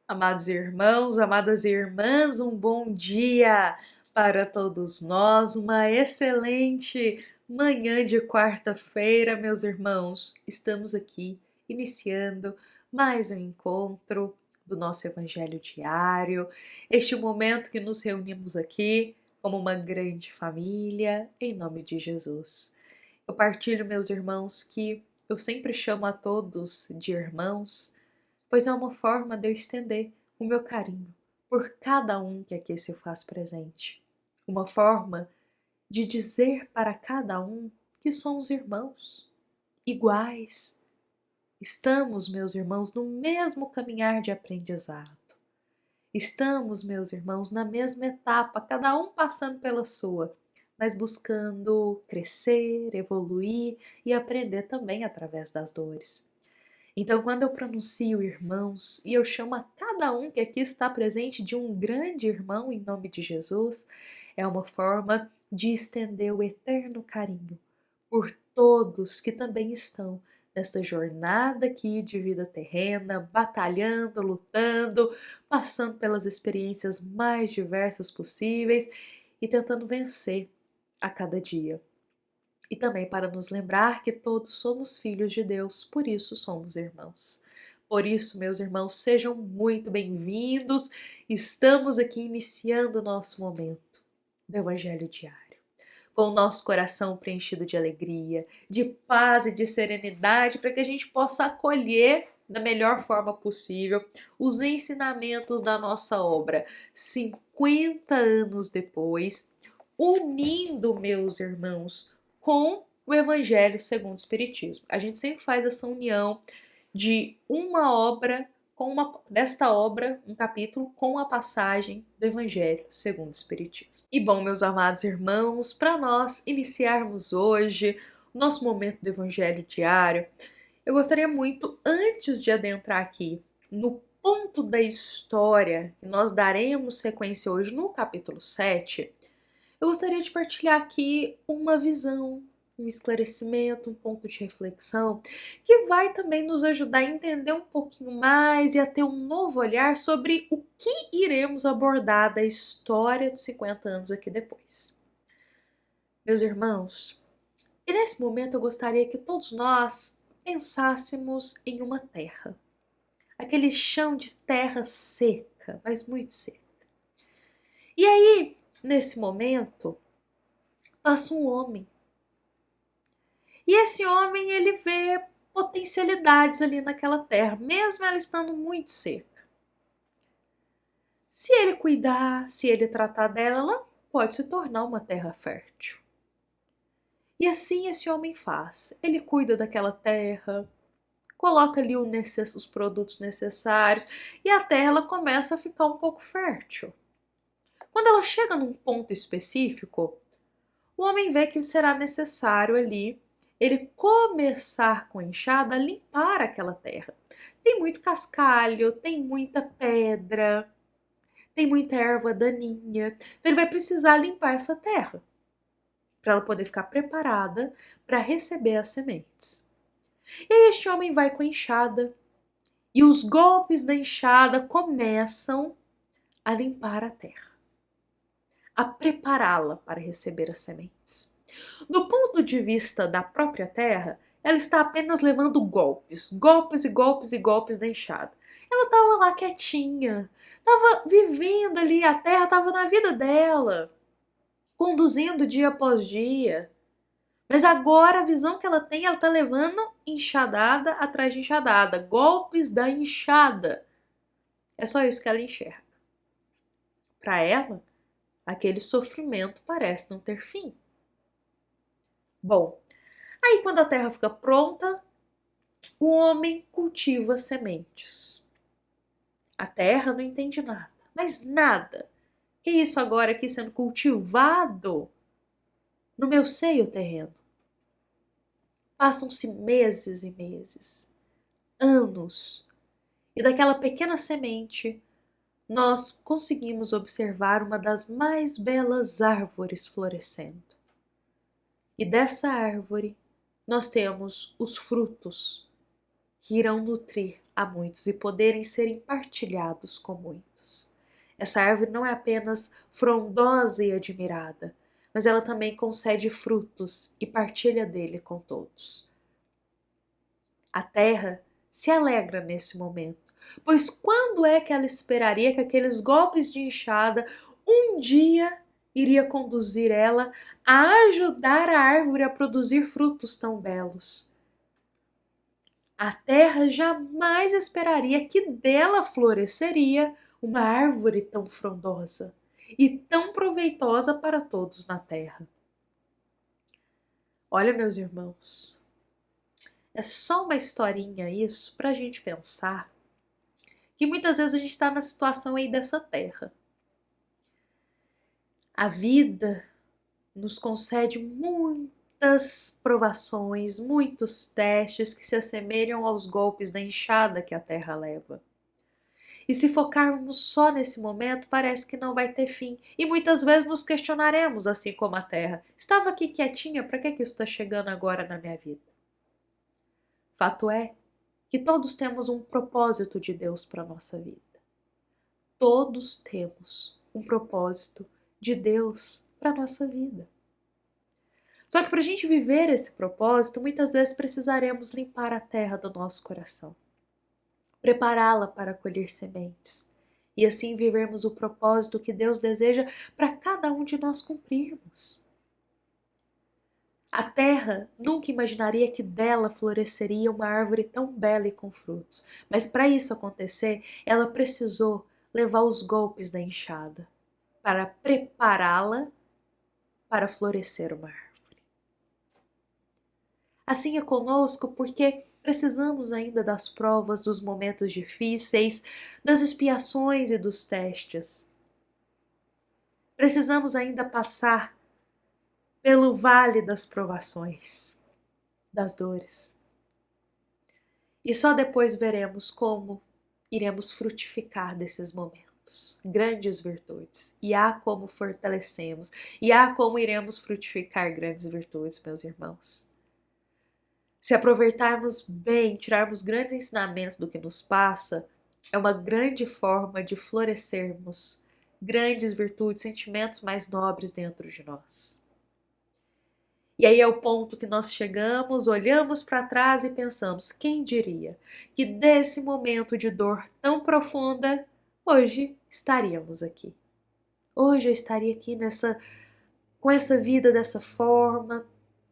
Amados irmãos, amadas irmãs, um bom dia para todos nós, uma excelente manhã de quarta-feira, meus irmãos. Estamos aqui iniciando mais um encontro do nosso Evangelho diário, este momento que nos reunimos aqui como uma grande família, em nome de Jesus. Eu partilho, meus irmãos, que eu sempre chamo a todos de irmãos, pois é uma forma de eu estender o meu carinho por cada um que aqui se faz presente. Uma forma de dizer para cada um que somos irmãos, iguais. Estamos, meus irmãos, no mesmo caminhar de aprendizado. Estamos, meus irmãos, na mesma etapa, cada um passando pela sua, mas buscando crescer, evoluir e aprender também através das dores. Então, quando eu pronuncio irmãos e eu chamo a cada um que aqui está presente de um grande irmão em nome de Jesus, é uma forma de estender o eterno carinho por todos que também estão nesta jornada aqui de vida terrena, batalhando, lutando, passando pelas experiências mais diversas possíveis e tentando vencer a cada dia. E também para nos lembrar que todos somos filhos de Deus, por isso somos irmãos. Por isso, meus irmãos, sejam muito bem-vindos. Estamos aqui iniciando o nosso momento do Evangelho diário, com o nosso coração preenchido de alegria, de paz e de serenidade, para que a gente possa acolher da melhor forma possível os ensinamentos da nossa obra 50 anos depois, unindo, meus irmãos, com o Evangelho segundo o Espiritismo. A gente sempre faz essa união de uma obra desta obra, um capítulo com a passagem do Evangelho segundo o Espiritismo. E bom, meus amados irmãos, para nós iniciarmos hoje o nosso momento do Evangelho diário, eu gostaria muito, antes de adentrar aqui no ponto da história, que nós daremos sequência hoje no capítulo 7, eu gostaria de partilhar aqui uma visão, um esclarecimento, um ponto de reflexão, que vai também nos ajudar a entender um pouquinho mais e a ter um novo olhar sobre o que iremos abordar da história dos 50 anos aqui depois. Meus irmãos, e nesse momento eu gostaria que todos nós pensássemos em uma terra. Aquele chão de terra seca, mas muito seca. E aí, nesse momento, passa um homem. E esse homem, ele vê potencialidades ali naquela terra, mesmo ela estando muito seca. Se ele cuidar, se ele tratar dela, ela pode se tornar uma terra fértil. E assim esse homem faz. Ele cuida daquela terra, coloca ali os produtos necessários e a terra ela começa a ficar um pouco fértil. Quando ela chega num ponto específico, o homem vê que será necessário ali ele começar com a enxada a limpar aquela terra. Tem muito cascalho, tem muita pedra, tem muita erva daninha. Então ele vai precisar limpar essa terra para ela poder ficar preparada para receber as sementes. E aí este homem vai com a enxada e os golpes da enxada começam a limpar a terra, a prepará-la para receber as sementes. Do ponto de vista da própria terra, ela está apenas levando golpes, golpes e golpes e golpes da enxada. Ela estava lá quietinha, estava vivendo ali, a terra estava na vida dela, conduzindo dia após dia. Mas agora a visão que ela tem, ela está levando enxadada atrás de enxadada, golpes da enxada. É só isso que ela enxerga. Para ela, aquele sofrimento parece não ter fim. Bom, aí quando a terra fica pronta, o homem cultiva sementes. A terra não entende nada, mas nada. Que isso agora aqui sendo cultivado no meu seio terreno? Passam-se meses e meses, anos, e daquela pequena semente nós conseguimos observar uma das mais belas árvores florescendo. E dessa árvore nós temos os frutos que irão nutrir a muitos e poderem serem partilhados com muitos. Essa árvore não é apenas frondosa e admirada, mas ela também concede frutos e partilha dele com todos. A terra se alegra nesse momento, pois quando é que ela esperaria que aqueles golpes de enxada um dia iria conduzir ela a ajudar a árvore a produzir frutos tão belos? A terra jamais esperaria que dela floresceria uma árvore tão frondosa e tão proveitosa para todos na terra. Olha, meus irmãos, é só uma historinha isso para a gente pensar que muitas vezes a gente está na situação aí dessa terra. A vida nos concede muitas provações, muitos testes que se assemelham aos golpes da enxada que a terra leva. E se focarmos só nesse momento, parece que não vai ter fim. E muitas vezes nos questionaremos, assim como a terra. Estava aqui quietinha, para que isso está chegando agora na minha vida? Fato é que todos temos um propósito de Deus para a nossa vida. Todos temos um propósito de Deus para a nossa vida. Só que para a gente viver esse propósito, muitas vezes precisaremos limpar a terra do nosso coração, prepará-la para colher sementes e assim vivermos o propósito que Deus deseja para cada um de nós cumprirmos. A terra nunca imaginaria que dela floresceria uma árvore tão bela e com frutos, mas para isso acontecer, ela precisou levar os golpes da enxada para prepará-la para florescer uma árvore. Assim é conosco porque precisamos ainda das provas, dos momentos difíceis, das expiações e dos testes. Precisamos ainda passar pelo vale das provações, das dores. E só depois veremos como iremos frutificar desses momentos, grandes virtudes. E há como fortalecemos, e há como iremos frutificar grandes virtudes, meus irmãos. Se aproveitarmos bem, tirarmos grandes ensinamentos do que nos passa, é uma grande forma de florescermos grandes virtudes, sentimentos mais nobres dentro de nós. E aí é o ponto que nós chegamos, olhamos para trás e pensamos, quem diria que desse momento de dor tão profunda, hoje estaríamos aqui. Hoje eu estaria aqui com essa vida dessa forma,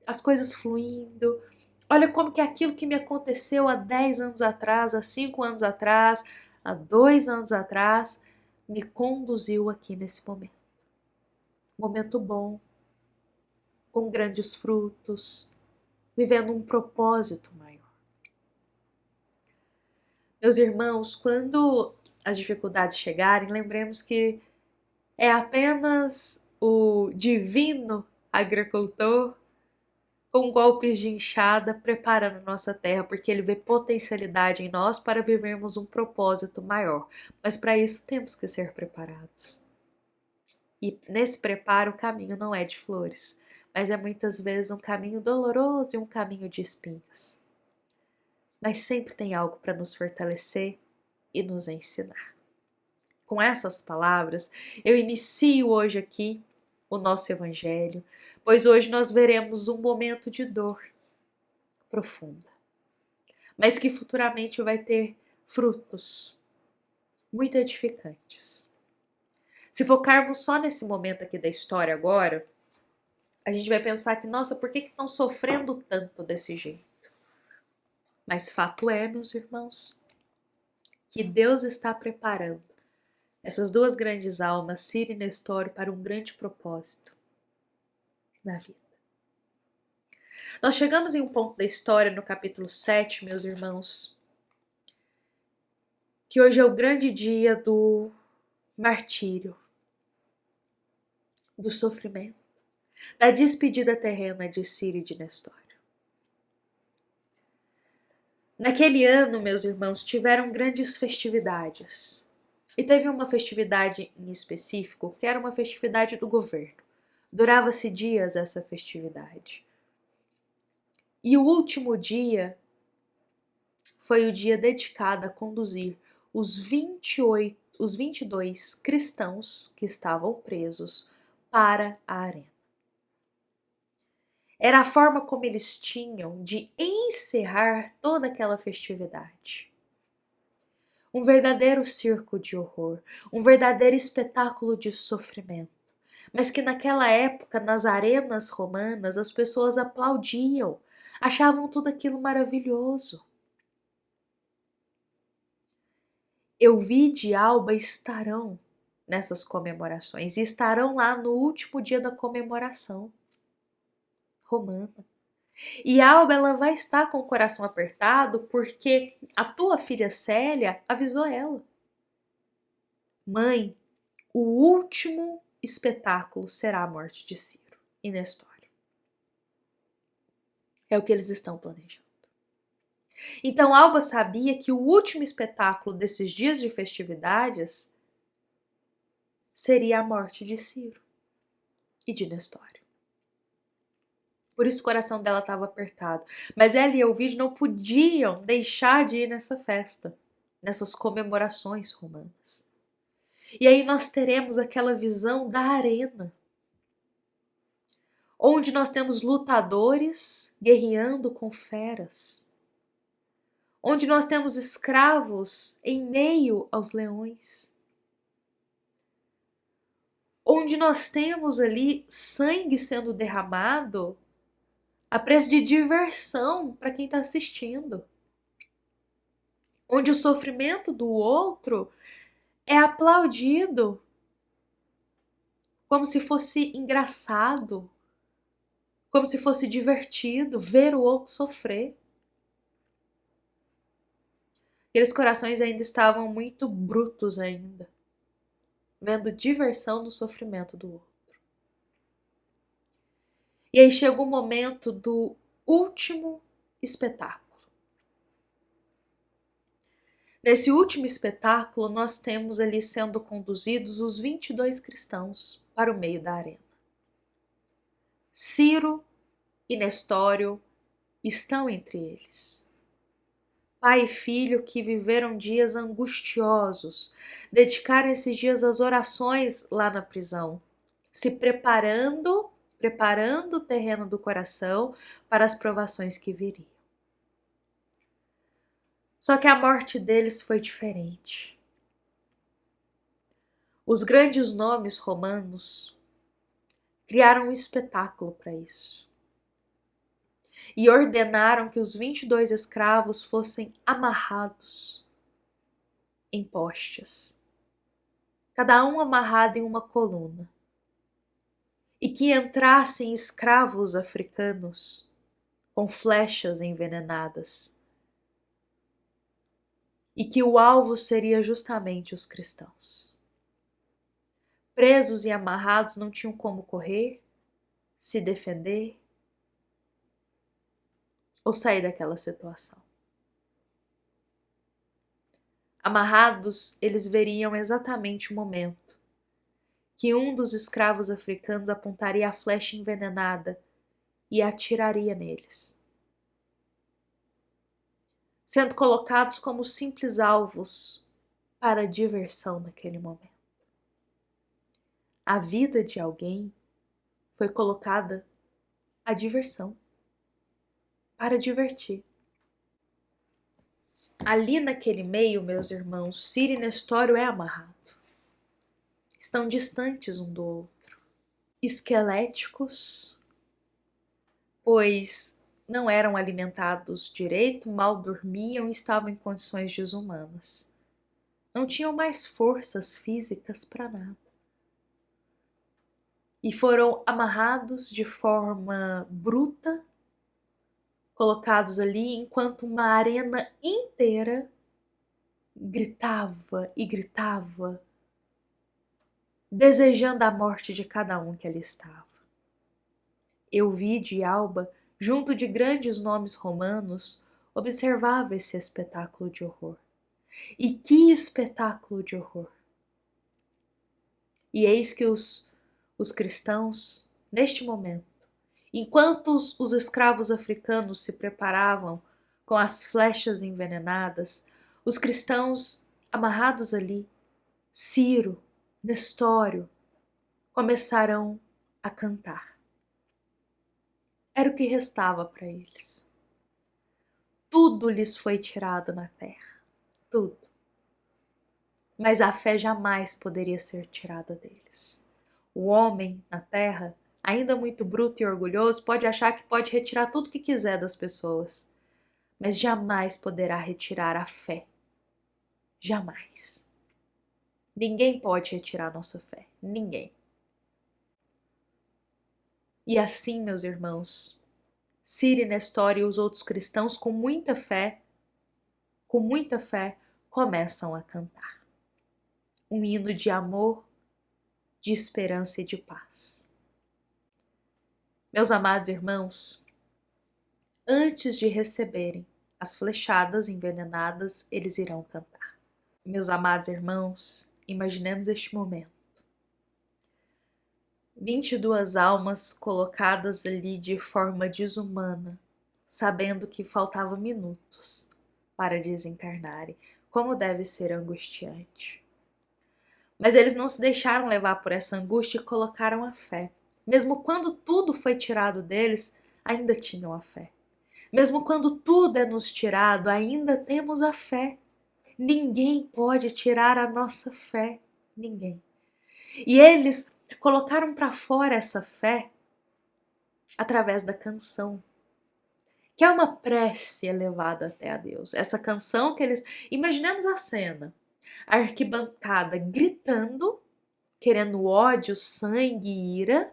as coisas fluindo. Olha como que aquilo que me aconteceu há 10 anos atrás, há 5 anos atrás, há 2 anos atrás, me conduziu aqui nesse momento. Momento bom, com grandes frutos, vivendo um propósito maior. Meus irmãos, quando as dificuldades chegarem, lembremos que é apenas o divino agricultor com golpes de enxada preparando nossa terra, porque ele vê potencialidade em nós para vivermos um propósito maior. Mas para isso temos que ser preparados. E nesse preparo o caminho não é de flores, mas é muitas vezes um caminho doloroso e um caminho de espinhos. Mas sempre tem algo para nos fortalecer e nos ensinar. Com essas palavras, eu inicio hoje aqui o nosso evangelho, pois hoje nós veremos um momento de dor profunda, mas que futuramente vai ter frutos muito edificantes. Se focarmos só nesse momento aqui da história agora, a gente vai pensar que, nossa, por que estão sofrendo tanto desse jeito? Mas fato é, meus irmãos, que Deus está preparando essas duas grandes almas, Ciro e Nestório, para um grande propósito na vida. Nós chegamos em um ponto da história, no capítulo 7, meus irmãos, que hoje é o grande dia do martírio, do sofrimento, da despedida terrena de Ciro e de Nestório. Naquele ano, meus irmãos, tiveram grandes festividades. E teve uma festividade em específico, que era uma festividade do governo. Durava-se dias essa festividade. E o último dia foi o dia dedicado a conduzir os 22 cristãos que estavam presos para a arena. Era a forma como eles tinham de encerrar toda aquela festividade. Um verdadeiro circo de horror, um verdadeiro espetáculo de sofrimento. Mas que naquela época, nas arenas romanas, as pessoas aplaudiam, achavam tudo aquilo maravilhoso. Euvide e Alba estarão nessas comemorações e estarão lá no último dia da comemoração romana. E Alba, ela vai estar com o coração apertado porque a tua filha Célia avisou ela. Mãe, o último espetáculo será a morte de Ciro e Nestório. É o que eles estão planejando. Então Alba sabia que o último espetáculo desses dias de festividades seria a morte de Ciro e de Nestório. Por isso o coração dela estava apertado. Mas ela e Euvide não podiam deixar de ir nessa festa, nessas comemorações romanas. E aí nós teremos aquela visão da arena, onde nós temos lutadores guerreando com feras, onde nós temos escravos em meio aos leões, onde nós temos ali sangue sendo derramado a preço de diversão para quem está assistindo, onde o sofrimento do outro é aplaudido como se fosse engraçado, como se fosse divertido ver o outro sofrer. Aqueles corações ainda estavam muito brutos ainda, vendo diversão no sofrimento do outro. E aí chega o momento do último espetáculo. Nesse último espetáculo, nós temos ali sendo conduzidos os 22 cristãos para o meio da arena. Ciro e Nestório estão entre eles. Pai e filho que viveram dias angustiosos, dedicaram esses dias às orações lá na prisão, se preparando o terreno do coração para as provações que viriam. Só que a morte deles foi diferente. Os grandes nomes romanos criaram um espetáculo para isso. E ordenaram que os 22 escravos fossem amarrados em postes, cada um amarrado em uma coluna, e que entrassem escravos africanos com flechas envenenadas, e que o alvo seria justamente os cristãos. Presos e amarrados não tinham como correr, se defender ou sair daquela situação. Amarrados, eles veriam exatamente o momento que um dos escravos africanos apontaria a flecha envenenada e atiraria neles, sendo colocados como simples alvos para a diversão naquele momento. A vida de alguém foi colocada à diversão, para divertir. Ali naquele meio, meus irmãos, Ciro e Nestório é amarrado. Estão distantes um do outro, esqueléticos, pois não eram alimentados direito, mal dormiam e estavam em condições desumanas. Não tinham mais forças físicas para nada. E foram amarrados de forma bruta, colocados ali enquanto uma arena inteira gritava e gritava, desejando a morte de cada um que ali estava. Euvide e Alba, junto de grandes nomes romanos, observava esse espetáculo de horror. E que espetáculo de horror! E eis que os cristãos, neste momento, enquanto os escravos africanos se preparavam com as flechas envenenadas, os cristãos amarrados ali, Ciro, Nestório, começaram a cantar. Era o que restava para eles. Tudo lhes foi tirado na terra, tudo. Mas a fé jamais poderia ser tirada deles. O homem na terra, ainda muito bruto e orgulhoso, pode achar que pode retirar tudo que quiser das pessoas, mas jamais poderá retirar a fé. Jamais. Ninguém pode retirar nossa fé. Ninguém. E assim, meus irmãos, Ciro e Nestório e os outros cristãos, com muita fé, começam a cantar. Um hino de amor, de esperança e de paz. Meus amados irmãos, antes de receberem as flechadas envenenadas, eles irão cantar. Meus amados irmãos, imaginemos este momento. 22 almas colocadas ali de forma desumana, sabendo que faltavam minutos para desencarnarem. Como deve ser angustiante. Mas eles não se deixaram levar por essa angústia e colocaram a fé. Mesmo quando tudo foi tirado deles, ainda tinham a fé. Mesmo quando tudo é nos tirado, ainda temos a fé. Ninguém pode tirar a nossa fé. Ninguém. E eles colocaram para fora essa fé através da canção, que é uma prece elevada até a Deus. Essa canção que eles... Imaginemos a cena. A arquibancada gritando, querendo ódio, sangue e ira,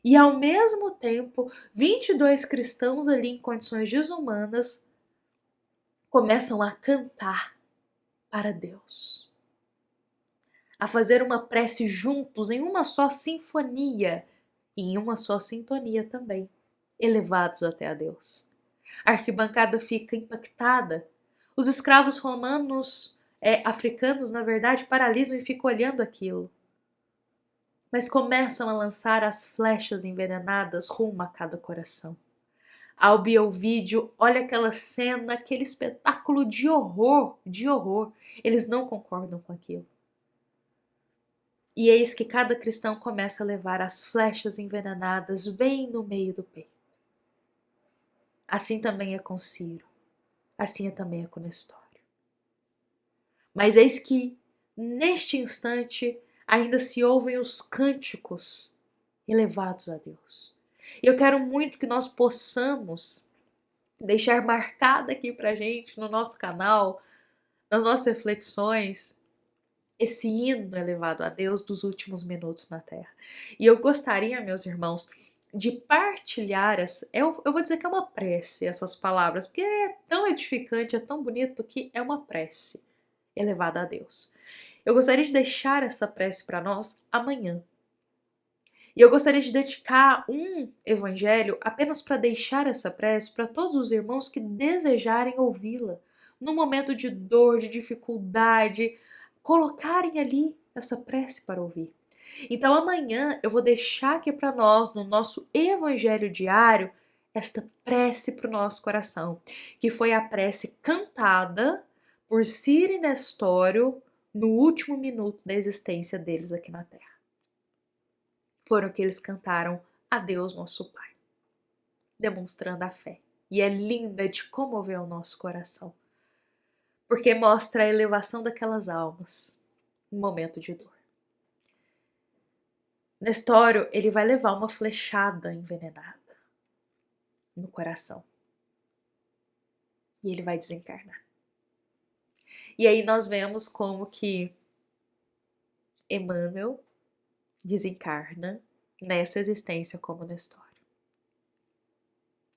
e ao mesmo tempo 22 cristãos ali em condições desumanas começam a cantar para Deus, a fazer uma prece juntos em uma só sinfonia e em uma só sintonia também, elevados até a Deus. A arquibancada fica impactada. Os escravos romanos, africanos, na verdade, paralisam e ficam olhando aquilo. Mas começam a lançar as flechas envenenadas rumo a cada coração. Albi e Ovídio, olha aquela cena, aquele espetáculo de horror, de horror. Eles não concordam com aquilo. E eis que cada cristão começa a levar as flechas envenenadas bem no meio do peito. Assim também é com Ciro, assim também é com Nestório. Mas eis que, neste instante, ainda se ouvem os cânticos elevados a Deus. E eu quero muito que nós possamos deixar marcado aqui pra gente, no nosso canal, nas nossas reflexões, esse hino elevado a Deus dos últimos minutos na Terra. E eu gostaria, meus irmãos, de partilhar, eu vou dizer que é uma prece essas palavras, porque é tão edificante, é tão bonito que é uma prece elevada a Deus. Eu gostaria de deixar essa prece para nós amanhã. E eu gostaria de dedicar um evangelho apenas para deixar essa prece para todos os irmãos que desejarem ouvi-la, no momento de dor, de dificuldade, colocarem ali essa prece para ouvir. Então amanhã eu vou deixar aqui para nós, no nosso evangelho diário, esta prece para o nosso coração, que foi a prece cantada por Ciro e Nestório no último minuto da existência deles aqui na Terra. Foram que eles cantaram a Deus nosso Pai, demonstrando a fé. E é linda de comover o nosso coração, porque mostra a elevação daquelas almas no momento de dor. Nestório, ele vai levar uma flechada envenenada no coração. E ele vai desencarnar. E aí nós vemos como que Emmanuel desencarna nessa existência como Nestório.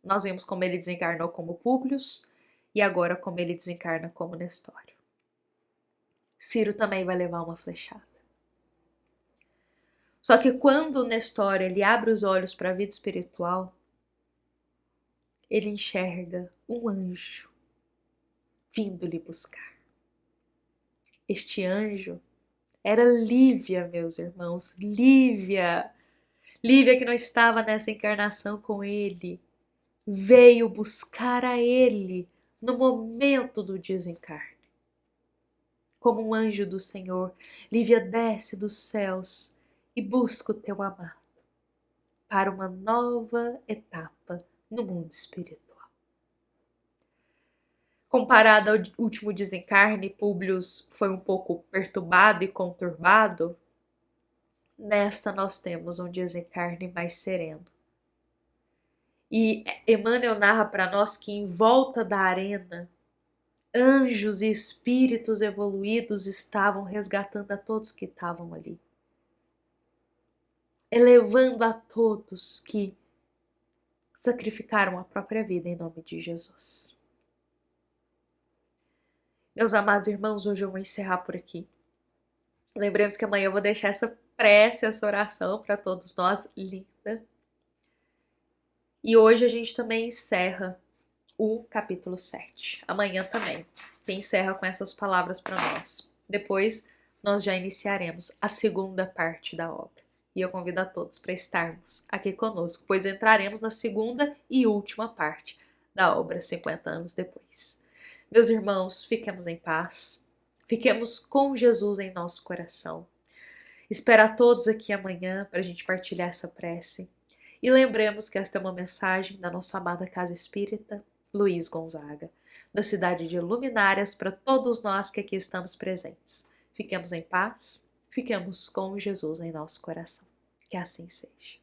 Nós vemos como ele desencarnou como Públio e agora como ele desencarna como Nestório. Ciro também vai levar uma flechada. Só que quando Nestório ele abre os olhos para a vida espiritual, ele enxerga um anjo vindo lhe buscar. Este anjo era Lívia, meus irmãos, Lívia. Lívia que não estava nessa encarnação com ele, veio buscar a ele no momento do desencarne. Como um anjo do Senhor, Lívia desce dos céus e busca o teu amado para uma nova etapa no mundo espiritual. Comparado ao último desencarne, Públio foi um pouco perturbado e conturbado. Nesta nós temos um desencarne mais sereno. E Emmanuel narra para nós que em volta da arena, anjos e espíritos evoluídos estavam resgatando a todos que estavam ali, elevando a todos que sacrificaram a própria vida em nome de Jesus. Meus amados irmãos, hoje eu vou encerrar por aqui. Lembremos que amanhã eu vou deixar essa prece, essa oração para todos nós, linda. E hoje a gente também encerra o capítulo 7. Amanhã também, que encerra com essas palavras para nós. Depois nós já iniciaremos a segunda parte da obra. E eu convido a todos para estarmos aqui conosco, pois entraremos na segunda e última parte da obra 50 anos depois. Meus irmãos, fiquemos em paz, fiquemos com Jesus em nosso coração. Espero a todos aqui amanhã para a gente partilhar essa prece. E lembremos que esta é uma mensagem da nossa amada Casa Espírita Luiz Gonzaga, da cidade de Luminárias, para todos nós que aqui estamos presentes. Fiquemos em paz, fiquemos com Jesus em nosso coração. Que assim seja.